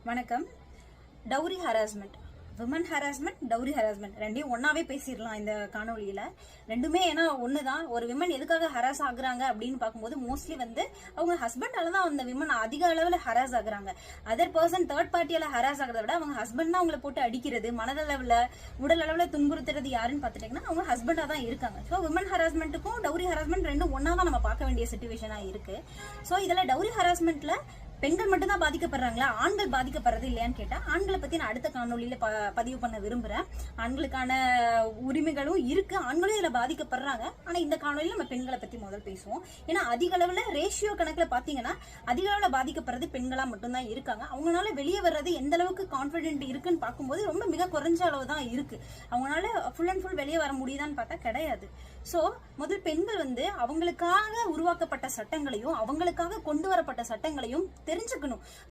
வணக்கம். Dowry harassment, women harassment, dowry harassment ரெண்டையும் ஒன்னாவே பேசிடலாம் இந்த காணொலியில. ரெண்டுமே ஏன்னா ஒண்ணுதான். ஒரு விமன் எதுக்காக ஹராஸ் ஆகுறாங்க அப்படின்னு பார்க்கும்போது மோஸ்ட்லி அவங்க ஹஸ்பண்டால தான் அந்த விமன் அதிக அளவுல ஹராஸ் ஆகுறாங்க. அதர் பர்சன் தேர்ட் பார்ட்டியால ஹராஸ் ஆகிறத விட அவங்க ஹஸ்பண்ட் தான் அவங்களை போட்டு அடிக்கிறது, மனதளவுல உடல் அளவுல துன்புறுத்துறது யாருன்னு பார்த்துட்டீங்கன்னா அவங்க ஹஸ்பண்டா தான் இருக்காங்க. ஸோ விமன் ஹராஸ்மெண்ட்டுக்கும் டவுரி ஹராஸ்மெண்ட் ரெண்டும் ஒன்னா தான் நம்ம பார்க்க வேண்டிய சிச்சுவேஷனா இருக்கு. ஸோ இதுல டவுரி ஹராஸ்மெண்ட்ல பெண்கள் மட்டும் தான் பாதிக்கப்படுறாங்களா, ஆண்கள் பாதிக்கப்படுறது இல்லையான்னு கேட்டா ஆண்களை பத்தி நான் அடுத்த காணொலியில பதிவு பண்ண விரும்புறேன். ஆண்களுக்கான உரிமைகளும் இருக்கு, ஆண்களும் இதுல பாதிக்கப்படுறாங்க. ஆனா இந்த காணொலியில நம்ம பெண்களை பத்தி முதல் பேசுவோம். ஏன்னா அதிக அளவுல ரேஷியோ கணக்குல பாத்தீங்கன்னா அதிக அளவுல பாதிக்கப்படுறது பெண்களா மட்டும்தான் இருக்காங்க. அவங்களால வெளியே வர்றது எந்த அளவுக்கு கான்பிடென்ட் இருக்குன்னு பார்க்கும்போது ரொம்ப மிக குறைஞ்ச அளவு தான் இருக்கு. அவங்களால ஃபுல் அண்ட் ஃபுல் வெளியே வர முடியுதான்னு பார்த்தா கிடையாது. சோ முதல் பெண்கள் அவங்களுக்காக உருவாக்கப்பட்ட சட்டங்களையும் அவங்களுக்காக கொண்டு வரப்பட்ட சட்டங்களையும் தெரிஞ்சுக்கணும்.